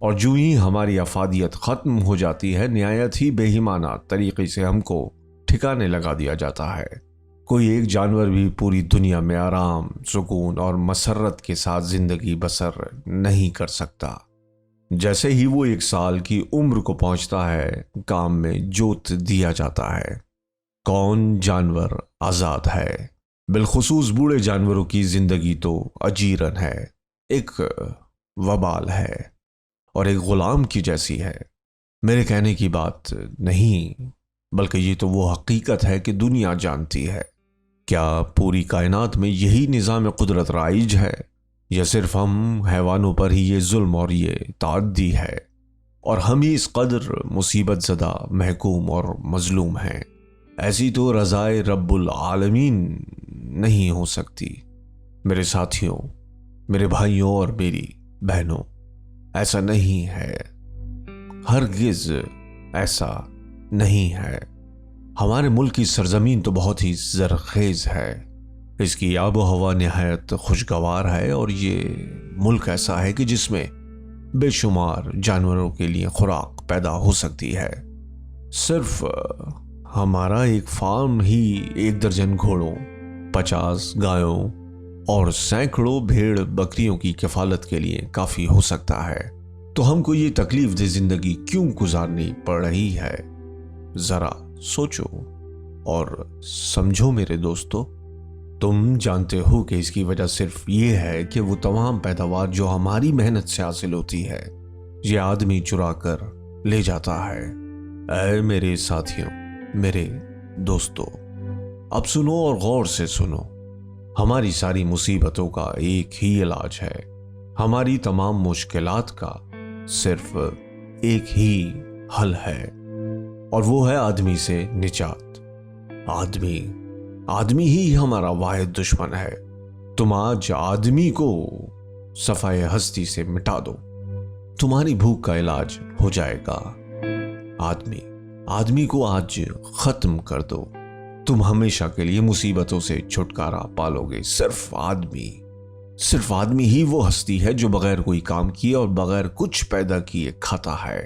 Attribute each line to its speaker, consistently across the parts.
Speaker 1: اور جو ہی ہماری افادیت ختم ہو جاتی ہے نہایت ہی بے ایمانہ طریقے سے ہم کو ٹھکانے لگا دیا جاتا ہے۔ کوئی ایک جانور بھی پوری دنیا میں آرام، سکون اور مسرت کے ساتھ زندگی بسر نہیں کر سکتا۔ جیسے ہی وہ 1 سال کی عمر کو پہنچتا ہے کام میں جوت دیا جاتا ہے۔ کون جانور آزاد ہے؟ بالخصوص بوڑھے جانوروں کی زندگی تو اجیرن ہے، ایک وبال ہے اور ایک غلام کی جیسی ہے۔ میرے کہنے کی بات نہیں، بلکہ یہ تو وہ حقیقت ہے کہ دنیا جانتی ہے۔ کیا پوری کائنات میں یہی نظام قدرت رائج ہے، یا صرف ہم حیوانوں پر ہی یہ ظلم اور یہ تعدی ہے، اور ہم ہی اس قدر مصیبت زدہ، محکوم اور مظلوم ہیں؟ ایسی تو رضائے رب العالمین نہیں ہو سکتی۔ میرے ساتھیوں، میرے بھائیوں اور میری بہنوں، ایسا نہیں ہے، ہرگز ایسا نہیں ہے۔ ہمارے ملک کی سرزمین تو بہت ہی زرخیز ہے، اس کی آب و ہوا نہایت خوشگوار ہے، اور یہ ملک ایسا ہے کہ جس میں بے شمار جانوروں کے لیے خوراک پیدا ہو سکتی ہے۔ صرف ہمارا ایک فارم ہی 1 درجن گھوڑوں، 50 گایوں اور سینکڑوں بھیڑ بکریوں کی کفالت کے لیے کافی ہو سکتا ہے۔ تو ہم کو یہ تکلیف دہ زندگی کیوں گزارنی پڑ رہی ہے؟ ذرا سوچو اور سمجھو میرے دوستو۔ تم جانتے ہو کہ اس کی وجہ صرف یہ ہے کہ وہ تمام پیداوار جو ہماری محنت سے حاصل ہوتی ہے، یہ آدمی چرا کر لے جاتا ہے۔ اے میرے ساتھیوں، میرے دوستو، اب سنو اور غور سے سنو۔ ہماری ساری مصیبتوں کا ایک ہی علاج ہے، ہماری تمام مشکلات کا صرف ایک ہی حل ہے، اور وہ ہے آدمی سے نجات۔ آدمی ہی ہمارا واحد دشمن ہے۔ تم آج آدمی کو صفحۂ ہستی سے مٹا دو، تمہاری بھوک کا علاج ہو جائے گا۔ آدمی کو آج ختم کر دو، تم ہمیشہ کے لیے مصیبتوں سے چھٹکارا پالو گے۔ صرف آدمی ہی وہ ہستی ہے جو بغیر کوئی کام کیے اور بغیر کچھ پیدا کیے کھاتا ہے،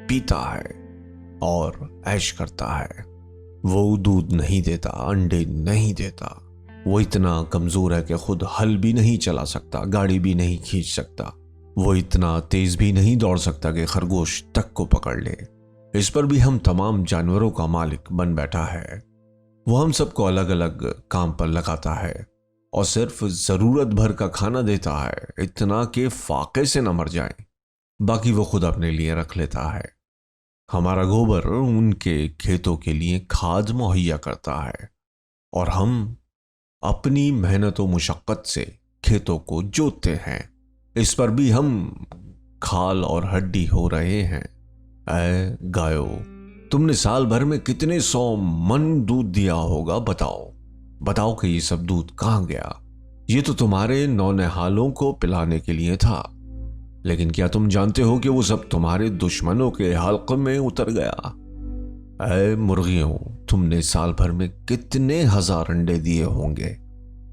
Speaker 1: پیتا ہے اور عیش کرتا ہے۔ وہ دودھ نہیں دیتا، انڈے نہیں دیتا، وہ اتنا کمزور ہے کہ خود ہل بھی نہیں چلا سکتا، گاڑی بھی نہیں کھینچ سکتا، وہ اتنا تیز بھی نہیں دوڑ سکتا کہ خرگوش تک کو پکڑ لے۔ اس پر بھی ہم تمام جانوروں کا مالک بن بیٹھا ہے۔ وہ ہم سب کو الگ الگ کام پر لگاتا ہے اور صرف ضرورت بھر کا کھانا دیتا ہے، اتنا کہ فاقے سے نہ مر جائیں، باقی وہ خود اپنے لیے رکھ لیتا ہے۔ ہمارا گوبر ان کے کھیتوں کے لیے کھاد مہیا کرتا ہے، اور ہم اپنی محنت و مشقت سے کھیتوں کو جوتتے ہیں، اس پر بھی ہم کھال اور ہڈی ہو رہے ہیں۔ اے گایو، تم نے سال بھر میں کتنے 100 من دودھ دیا ہوگا؟ بتاؤ کہ یہ سب دودھ کہاں گیا؟ یہ تو تمہارے نونہالوں کو پلانے کے لیے تھا، لیکن کیا تم جانتے ہو کہ وہ سب تمہارے دشمنوں کے حلق میں اتر گیا؟ اے مرغیوں، تم نے سال بھر میں کتنے 1000 انڈے دیے ہوں گے،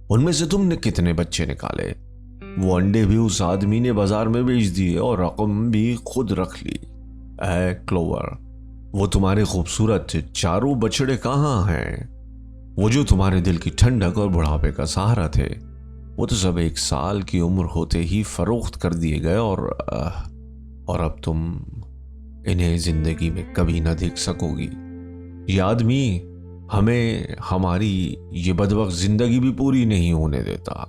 Speaker 1: ان میں سے تم نے کتنے بچے نکالے؟ وہ انڈے بھی اس آدمی نے بازار میں بیچ دیے اور رقم بھی خود رکھ لی۔ اے کلوور، وہ تمہارے خوبصورت چاروں بچڑے کہاں ہیں؟ وہ جو تمہارے دل کی ٹھنڈک اور بڑھاپے کا سہارا تھے، وہ تو سب 1 سال کی عمر ہوتے ہی فروخت کر دیے گئے، اور اب تم انہیں زندگی میں کبھی نہ دیکھ سکو گی۔ یہ آدمی ہمیں ہماری یہ بدبخت زندگی بھی پوری نہیں ہونے دیتا۔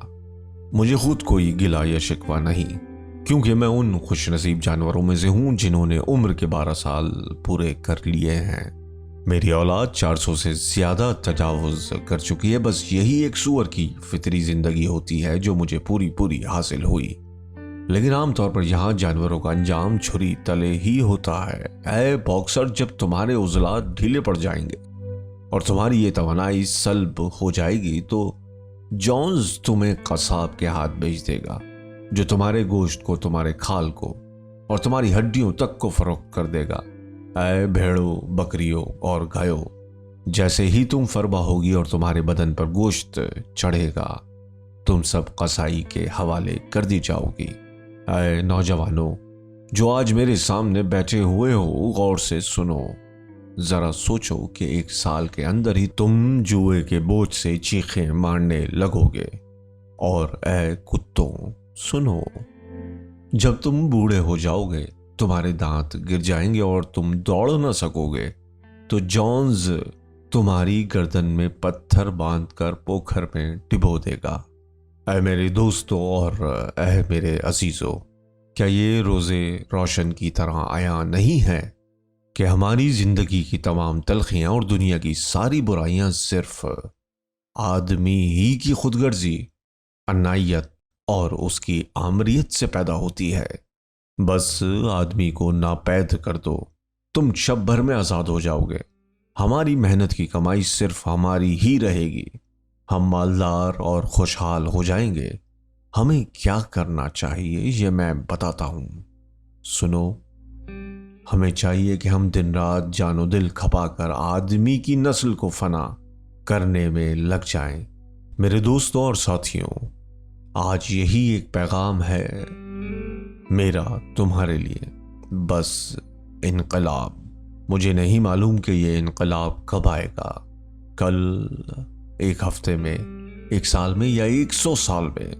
Speaker 1: مجھے خود کوئی گلہ یا شکوہ نہیں، کیونکہ میں ان خوش نصیب جانوروں میں سے ہوں جنہوں نے عمر کے 12 سال پورے کر لیے ہیں۔ میری اولاد 400 سے زیادہ تجاوز کر چکی ہے، بس یہی ایک سور کی فطری زندگی ہوتی ہے جو مجھے پوری حاصل ہوئی۔ لیکن عام طور پر یہاں جانوروں کا انجام چھری تلے ہی ہوتا ہے۔ اے باکسر، جب تمہارے عضلات ڈھیلے پڑ جائیں گے اور تمہاری یہ توانائی سلب ہو جائے گی تو جونز تمہیں قصاب کے ہاتھ بیچ دے گا، جو تمہارے گوشت کو، تمہارے کھال کو اور تمہاری ہڈیوں تک کو فروخت کر دے گا۔ اے بھیڑوں، بکریوں اور گایوں، جیسے ہی تم فربا ہوگی اور تمہارے بدن پر گوشت چڑھے گا، تم سب قصائی کے حوالے کر دی جاؤ گی۔ اے نوجوانوں، جو آج میرے سامنے بیٹھے ہوئے ہو، غور سے سنو. ذرا سوچو کہ 1 سال کے اندر ہی تم جوئے کے بوجھ سے چیخیں مارنے لگو گے. اور اے کتوں سنو، جب تم بوڑھے ہو جاؤ گے، تمہارے دانت گر جائیں گے اور تم دوڑ نہ سکو گے، تو جونز تمہاری گردن میں پتھر باندھ کر پوکھر میں ڈبو دے گا. اے میرے دوستو اور اے میرے عزیزو، کیا یہ روزے روشن کی طرح عیاں نہیں ہے کہ ہماری زندگی کی تمام تلخیاں اور دنیا کی ساری برائیاں صرف آدمی ہی کی خود غرضی، عنایت اور اس کی آمریت سے پیدا ہوتی ہے؟ بس آدمی کو ناپید کر دو، تم شب بھر میں آزاد ہو جاؤ گے. ہماری محنت کی کمائی صرف ہماری ہی رہے گی. ہم مالدار اور خوشحال ہو جائیں گے. ہمیں کیا کرنا چاہیے یہ میں بتاتا ہوں. سنو، ہمیں چاہیے کہ ہم دن رات جان و دل کھپا کر آدمی کی نسل کو فنا کرنے میں لگ جائیں. میرے دوستوں اور ساتھیوں، آج یہی ایک پیغام ہے میرا تمہارے لیے. بس انقلاب. مجھے نہیں معلوم کہ یہ انقلاب کب آئے گا، کل، 1 ہفتے میں، 1 سال میں یا 100 سال میں.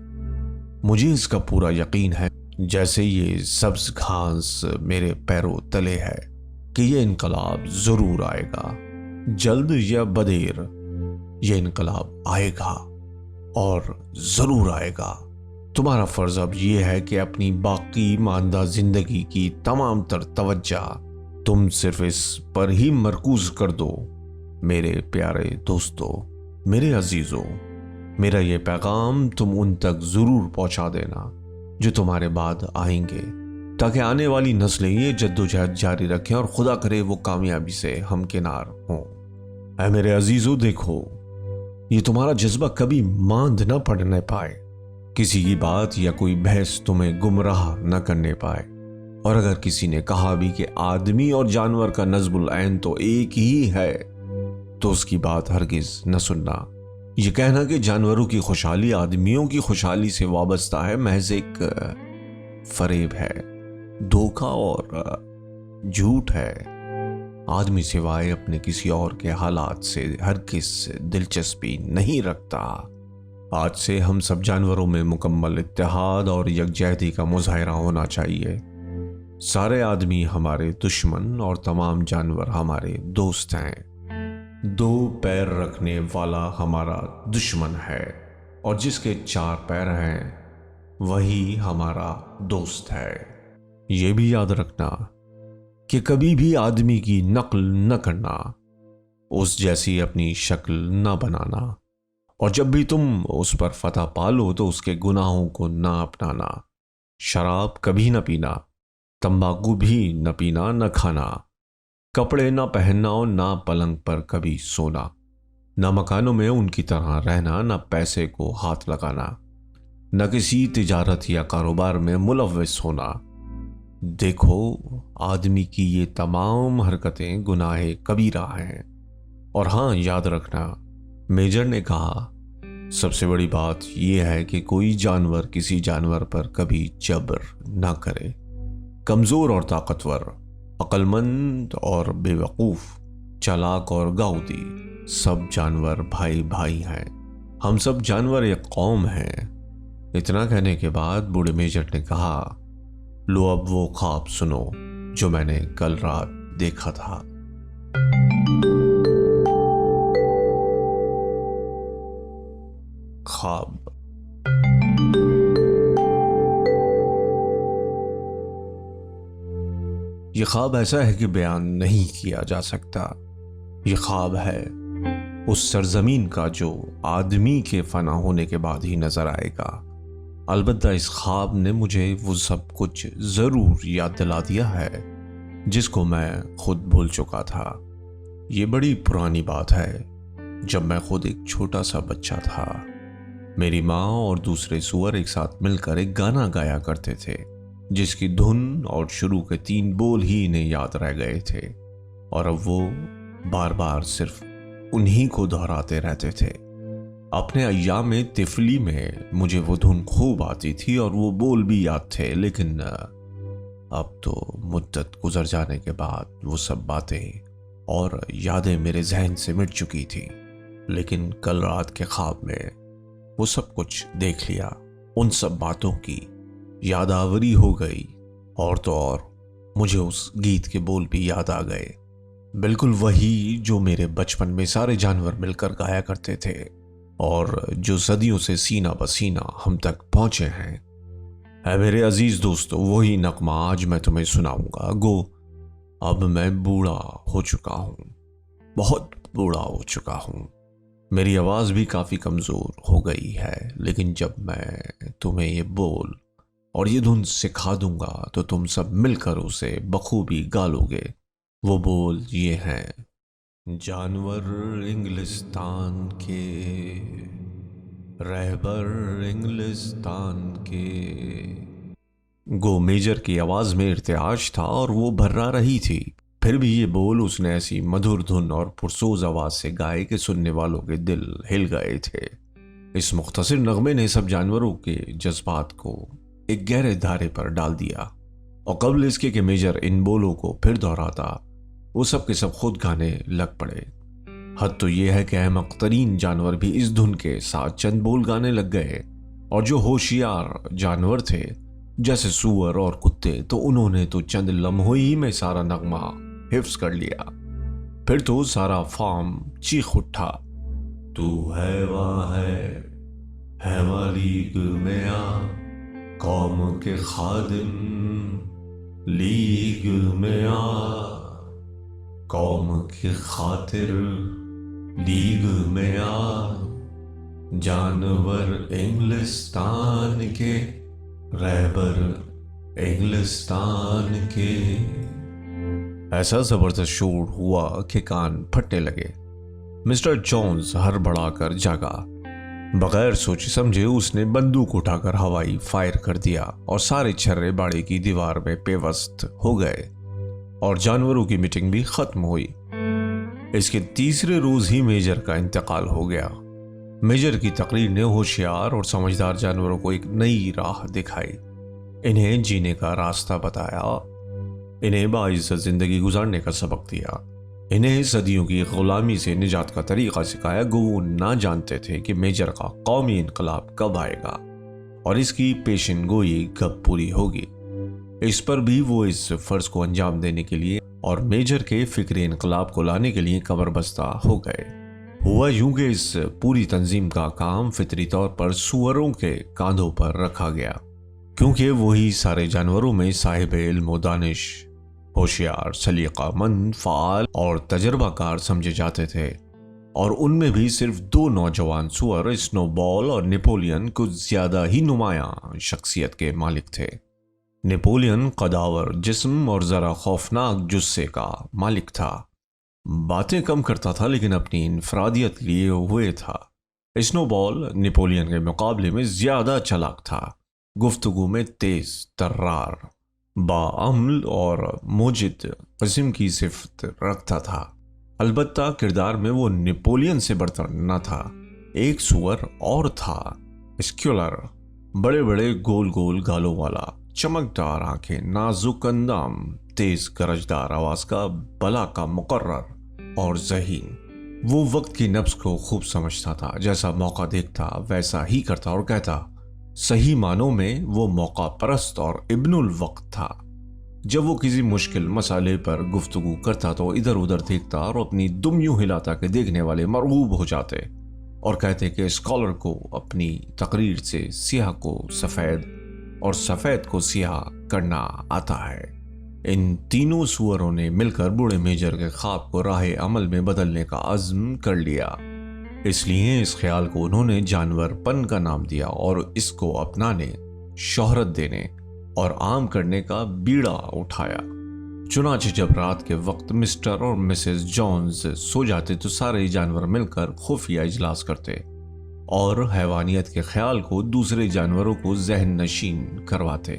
Speaker 1: مجھے اس کا پورا یقین ہے، جیسے یہ سبز گھاس میرے پیروں تلے ہے، کہ یہ انقلاب ضرور آئے گا. جلد یا بدیر یہ انقلاب آئے گا اور ضرور آئے گا. تمہارا فرض اب یہ ہے کہ اپنی باقی ماندہ زندگی کی تمام تر توجہ تم صرف اس پر ہی مرکوز کر دو. میرے پیارے دوستو، میرے عزیزو، میرا یہ پیغام تم ان تک ضرور پہنچا دینا جو تمہارے بعد آئیں گے، تاکہ آنے والی نسلیں یہ جدوجہد جاری رکھیں اور خدا کرے وہ کامیابی سے ہمکنار ہوں. اے میرے عزیزو، دیکھو، یہ تمہارا جذبہ کبھی ماند نہ پڑنے پائے، کسی کی بات یا کوئی بحث تمہیں گمراہ نہ کرنے پائے. اور اگر کسی نے کہا بھی کہ آدمی اور جانور کا نصب العین تو ایک ہی ہے، تو اس کی بات ہرگز نہ سننا. یہ کہنا کہ جانوروں کی خوشحالی آدمیوں کی خوشحالی سے وابستہ ہے محض ایک فریب ہے، دھوکہ اور جھوٹ ہے. آدمی سوائے اپنے کسی اور کے حالات سے ہرگز دلچسپی نہیں رکھتا. آج سے ہم سب جانوروں میں مکمل اتحاد اور یکجہتی کا مظاہرہ ہونا چاہیے. سارے آدمی ہمارے دشمن اور تمام جانور ہمارے دوست ہیں. 2 پیر رکھنے والا ہمارا دشمن ہے، اور جس کے 4 پیر ہیں وہی ہمارا دوست ہے. یہ بھی یاد رکھنا کہ کبھی بھی آدمی کی نقل نہ کرنا، اس جیسی اپنی شکل نہ بنانا، اور جب بھی تم اس پر فتح پالو تو اس کے گناہوں کو نہ اپنانا. شراب کبھی نہ پینا، تمباکو بھی نہ پینا نہ کھانا، کپڑے نہ پہننا اور نہ پلنگ پر کبھی سونا، نہ مکانوں میں ان کی طرح رہنا، نہ پیسے کو ہاتھ لگانا، نہ کسی تجارت یا کاروبار میں ملوث ہونا. دیکھو، آدمی کی یہ تمام حرکتیں گناہ کبیرہ ہیں. اور ہاں، یاد رکھنا، میجر نے کہا، سب سے بڑی بات یہ ہے کہ کوئی جانور کسی جانور پر کبھی جبر نہ کرے. کمزور اور طاقتور، عقل مند اور بے وقوف، چالاک اور گاؤدی، سب جانور بھائی بھائی ہیں. ہم سب جانور ایک قوم ہیں. اتنا کہنے کے بعد بوڑھے میجر نے کہا، لو اب وہ خواب سنو جو میں نے کل رات دیکھا تھا. خواب. یہ خواب ایسا ہے کہ بیان نہیں کیا جا سکتا. یہ خواب ہے اس سرزمین کا جو آدمی کے فنا ہونے کے بعد ہی نظر آئے گا. البتہ اس خواب نے مجھے وہ سب کچھ ضرور یاد دلا دیا ہے جس کو میں خود بھول چکا تھا. یہ بڑی پرانی بات ہے، جب میں خود ایک چھوٹا سا بچہ تھا. میری ماں اور دوسرے سور ایک ساتھ مل کر ایک گانا گایا کرتے تھے جس کی دھن اور شروع کے 3 بول ہی انہیں یاد رہ گئے تھے، اور اب وہ بار بار صرف انہی کو دہراتے رہتے تھے. اپنے ایام طفلی میں مجھے وہ دھن خوب آتی تھی اور وہ بول بھی یاد تھے، لیکن اب تو مدت گزر جانے کے بعد وہ سب باتیں اور یادیں میرے ذہن سے مٹ چکی تھی، لیکن کل رات کے خواب میں وہ سب کچھ دیکھ لیا۔ ان سب باتوں کی یاد آوری ہو گئی، اور تو اور مجھے اس گیت کے بول بھی یاد آ گئے، بالکل وہی جو میرے بچپن میں سارے جانور مل کر گایا کرتے تھے اور جو صدیوں سے سینہ بسینہ ہم تک پہنچے ہیں۔ اے میرے عزیز دوستو، وہی نغمہ آج میں تمہیں سناؤں گا۔ گو اب میں بوڑھا ہو چکا ہوں، بہت بوڑھا ہو چکا ہوں، میری آواز بھی کافی کمزور ہو گئی ہے، لیکن جب میں تمہیں یہ بول اور یہ دھن سکھا دوں گا تو تم سب مل کر اسے بخوبی گالو گے۔ وہ بول یہ ہیں: جانور انگلستان کے، رہبر انگلستان کے۔ گو میجر کی آواز میں ارتعاش تھا اور وہ بھرا رہی تھی، پھر بھی یہ بول اس نے ایسی مدھر دھن اور پرسوز آواز سے گائے کہ سننے والوں کے دل ہل گئے تھے۔ اس مختصر نغمے نے سب جانوروں کے جذبات کو ایک گہرے دھارے پر ڈال دیا، اور قبل اس کے کہ میجر ان بولوں کو پھر دہراتا، وہ سب کے سب خود گانے لگ پڑے۔ حد تو یہ ہے کہ احمق ترین جانور بھی اس دھن کے ساتھ چند بول گانے لگ گئے، اور جو ہوشیار جانور تھے جیسے سور اور کتے تو انہوں نے تو چند لمحوں ہی میں سارا نغمہ حفظ کر لیا۔ پھر تو سارا فارم چیخ اٹھا: تو ہے وہاں ہے لیگ میں آ، قوم کے خادم لیگ میں آ، قوم کی خاطر لیگ میں آ، جانور انگلستان کے، رہبر انگلستان کے۔ ایسا زبردست شور ہوا کہ کان پھٹنے لگے۔ مسٹر جونز ہڑبڑا کر جاگا۔ بغیر سوچے سمجھے اس نے بندوق اٹھا کر ہوائی فائر کر دیا اور سارے چھرے باڑے کی دیوار میں پیوست ہو گئے اور جانوروں کی میٹنگ بھی ختم ہوئی۔ اس کے تیسرے روز ہی میجر کا انتقال ہو گیا۔ میجر کی تقریر نے ہوشیار اور سمجھدار جانوروں کو ایک نئی راہ دکھائی، انہیں جینے کا راستہ بتایا، انہیں باعزت زندگی گزارنے کا سبق دیا، انہیں صدیوں کی غلامی سے نجات کا طریقہ سکھایا۔ گو وہ نہ جانتے تھے کہ میجر کا قومی انقلاب کب آئے گا اور اس کی پیشن گوئی کب پوری ہوگی۔ اس پر بھی وہ اس فرض کو انجام دینے کے لیے اور میجر کے فکری انقلاب کو لانے کے لیے کمر بستہ ہو گئے۔ ہوا یوں کہ اس پوری تنظیم کا کام فطری طور پر سوروں کے کاندھوں پر رکھا گیا، کیونکہ وہی سارے جانوروں میں صاحب علم و دانش، ہوشیار، سلیقہ مند، فعال اور تجربہ کار سمجھے جاتے تھے، اور ان میں بھی صرف دو نوجوان سور، اسنو بال اور نیپولین، کچھ زیادہ ہی نمایاں شخصیت کے مالک تھے۔ نیپولین قداور جسم اور ذرا خوفناک جثے کا مالک تھا، باتیں کم کرتا تھا لیکن اپنی انفرادیت لیے ہوئے تھا۔ اسنو بال نیپولین کے مقابلے میں زیادہ چلاک تھا، گفتگو میں تیز ترار، باعمل اور موجد قسم کی صفت رکھتا تھا، البتہ کردار میں وہ نیپولین سے برتر نہ تھا۔ ایک سور اور تھا، اسکیولر، بڑے بڑے گول گول گالوں والا، چمکدار آنکھیں، نازک اندام، تیز گرجدار آواز کا بلا کا مقرر اور ذہین۔ وہ وقت کی نبض کو خوب سمجھتا تھا، جیسا موقع دیکھتا ویسا ہی کرتا اور کہتا۔ صحیح معنوں میں وہ موقع پرست اور ابن الوقت تھا۔ جب وہ کسی مشکل مسئلے پر گفتگو کرتا تو ادھر ادھر دیکھتا اور اپنی دم یوں ہلاتا کہ دیکھنے والے مرعوب ہو جاتے اور کہتے کہ اسکالر کو اپنی تقریر سے سیاہ کو سفید اور سفید کو سیاہ کرنا آتا ہے۔ ان تینوں سوروں نے مل کر بوڑھے میجر کے خواب کو راہ عمل میں بدلنے کا عزم کر لیا۔ اس لیے اس خیال کو انہوں نے جانور پن کا نام دیا اور اس کو اپنانے، شہرت دینے اور عام کرنے کا بیڑا اٹھایا۔ چنانچہ جب رات کے وقت مسٹر اور مسز جونز سو جاتے تو سارے جانور مل کر خفیہ اجلاس کرتے اور حیوانیت کے خیال کو دوسرے جانوروں کو ذہن نشین کرواتے۔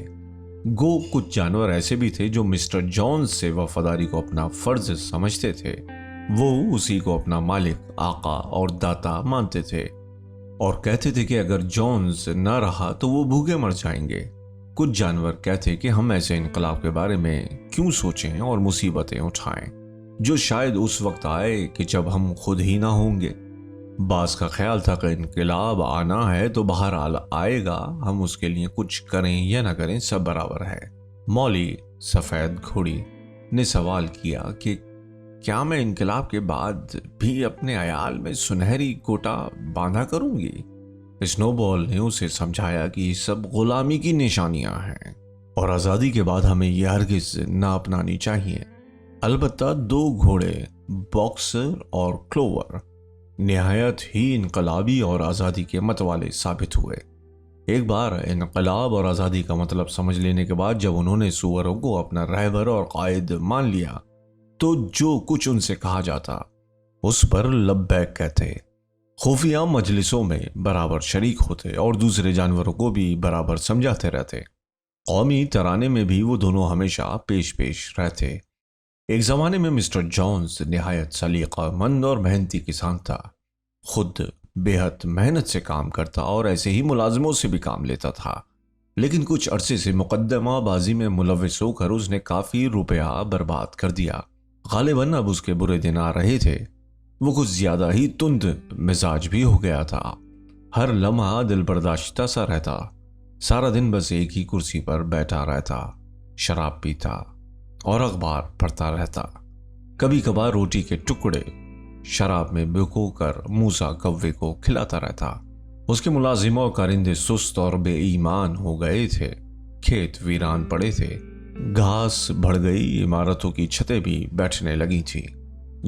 Speaker 1: گو کچھ جانور ایسے بھی تھے جو مسٹر جونز سے وفاداری کو اپنا فرض سمجھتے تھے، وہ اسی کو اپنا مالک، آقا اور داتا مانتے تھے اور کہتے تھے کہ اگر جونز نہ رہا تو وہ بھوکے مر جائیں گے۔ کچھ جانور کہتے کہ ہم ایسے انقلاب کے بارے میں کیوں سوچیں اور مصیبتیں اٹھائیں جو شاید اس وقت آئے کہ جب ہم خود ہی نہ ہوں گے۔ بعض کا خیال تھا کہ انقلاب آنا ہے تو بہرحال آئے گا، ہم اس کے لیے کچھ کریں یا نہ کریں سب برابر ہے۔ مولی سفید گھوڑی نے سوال کیا کہ کیا میں انقلاب کے بعد بھی اپنے عیال میں سنہری کوٹا باندھا کروں گی؟ اسنو بال نے اسے سمجھایا کہ یہ سب غلامی کی نشانیاں ہیں اور آزادی کے بعد ہمیں یہ ہرگز نہ اپنانی چاہیے۔ البتہ دو گھوڑے باکسر اور کلوور نہایت ہی انقلابی اور آزادی کے مت والے ثابت ہوئے۔ ایک بار انقلاب اور آزادی کا مطلب سمجھ لینے کے بعد جب انہوں نے سوروں کو اپنا رہبر اور قائد مان لیا تو جو کچھ ان سے کہا جاتا اس پر لبیک کہتے، خفیہ مجلسوں میں برابر شریک ہوتے اور دوسرے جانوروں کو بھی برابر سمجھاتے رہتے۔ قومی ترانے میں بھی وہ دونوں ہمیشہ پیش رہتے۔ ایک زمانے میں مسٹر جونز نہایت سلیقہ مند اور محنتی کسان تھا، خود بے حد محنت سے کام کرتا اور ایسے ہی ملازموں سے بھی کام لیتا تھا، لیکن کچھ عرصے سے مقدمہ بازی میں ملوث ہو کر اس نے کافی روپیہ برباد کر دیا۔ غالباً اب اس کے برے دن آ رہے تھے۔ وہ کچھ زیادہ ہی تند مزاج بھی ہو گیا تھا، ہر لمحہ دل برداشتہ سا رہتا، سارا دن بس ایک ہی کرسی پر بیٹھا رہتا، شراب پیتا اور اخبار پڑھتا رہتا، کبھی کبھار روٹی کے ٹکڑے شراب میں بھگو کر موسیٰ کوے کو کھلاتا رہتا۔ اس کے ملازموں اور کارندے سست اور بے ایمان ہو گئے تھے، کھیت ویران پڑے تھے، گھاس بڑھ گئی، عمارتوں کی چھتیں بھی بیٹھنے لگی تھی،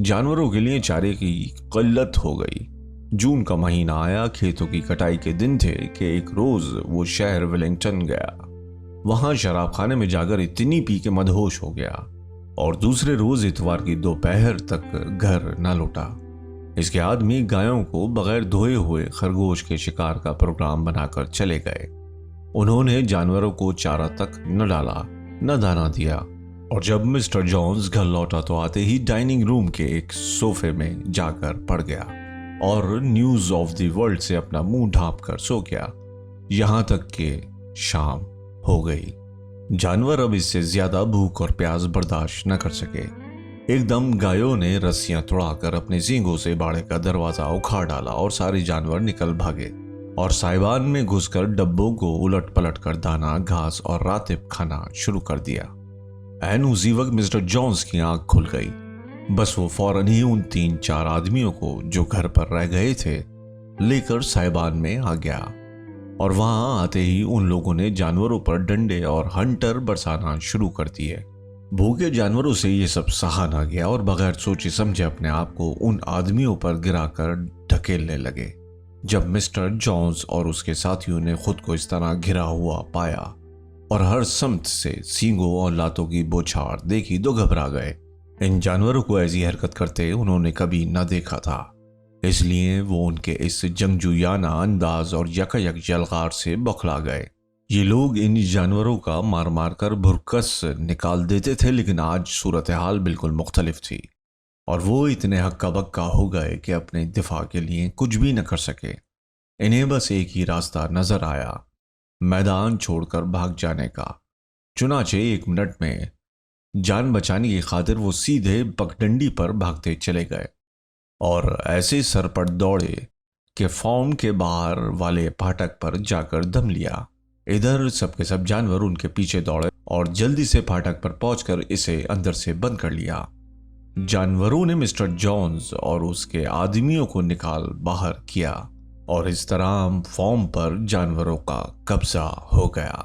Speaker 1: جانوروں کے لیے چارے کی قلت ہو گئی۔ جون کا مہینہ آیا، کھیتوں کی کٹائی کے دن تھے کہ ایک روز وہ شہر ویلنگٹن گیا۔ وہاں شراب خانے میں جا کر اتنی پی کے مدہوش ہو گیا اور دوسرے روز اتوار کی دوپہر تک گھر نہ لوٹا۔ اس کے آدمی گایوں کو بغیر دھوئے ہوئے خرگوش کے شکار کا پروگرام بنا کر چلے گئے۔ انہوں نے جانوروں کو چارہ تک نہ ڈالا، نہ دانا دیا، اور جب مسٹر جونز گھر لوٹا تو آتے ہی ڈائننگ روم کے ایک صوفے میں جا کر پڑ گیا اور نیوز آف دی ورلڈ سے اپنا منہ ڈھانپ کر سو گیا، یہاں تک کہ شام ہو گئی۔ جانور اب اس سے زیادہ بھوک اور پیاس برداشت نہ کر سکے۔ ایک دم گایوں نے رسیاں توڑا کر اپنے سینگوں سے باڑے کا دروازہ اکھاڑ ڈالا اور سارے جانور نکل بھاگے اور سائبان میں گھس کر ڈبوں کو الٹ پلٹ کر دانا، گھاس اور راتب کھانا شروع کر دیا۔ عین اسی وقت مسٹر جونز کی آنکھ کھل گئی۔ بس وہ فوراً ہی ان 3-4 آدمیوں کو جو گھر پر رہ گئے تھے لے کر سائبان میں آ گیا، اور وہاں آتے ہی ان لوگوں نے جانوروں پر ڈنڈے اور ہنٹر برسانا شروع کر دیے۔ بھوکے جانوروں سے یہ سب سہا نہ گیا اور بغیر سوچے سمجھے اپنے آپ کو ان آدمیوں پر گرا کر ڈھکیلنے لگے۔ جب مسٹر جونز اور اس کے ساتھیوں نے خود کو اس طرح گھرا ہوا پایا اور ہر سمت سے سینگوں اور لاتوں کی بوچھاڑ دیکھی تو گھبرا گئے۔ ان جانوروں کو ایسی حرکت کرتے انہوں نے کبھی نہ دیکھا تھا، اس لیے وہ ان کے اس جنگجویانہ انداز اور یکایک یلغار سے بوکھلا گئے۔ یہ لوگ ان جانوروں کا مار مار کر بھرکس نکال دیتے تھے، لیکن آج صورتحال بالکل مختلف تھی اور وہ اتنے ہکا بکا ہو گئے کہ اپنے دفاع کے لیے کچھ بھی نہ کر سکے۔ انہیں بس ایک ہی راستہ نظر آیا، میدان چھوڑ کر بھاگ جانے کا۔ چنانچہ 1 منٹ میں جان بچانے کی خاطر وہ سیدھے پگڈنڈی پر بھاگتے چلے گئے اور ایسے سرپٹ دوڑے کہ فارم کے باہر والے پھاٹک پر جا کر دم لیا۔ ادھر سب کے سب جانور ان کے پیچھے دوڑے اور جلدی سے پھاٹک پر پہنچ کر اسے اندر سے بند کر لیا۔ جانوروں نے مسٹر جونز اور اس کے آدمیوں کو نکال باہر کیا اور اس طرح فارم پر جانوروں کا قبضہ ہو گیا۔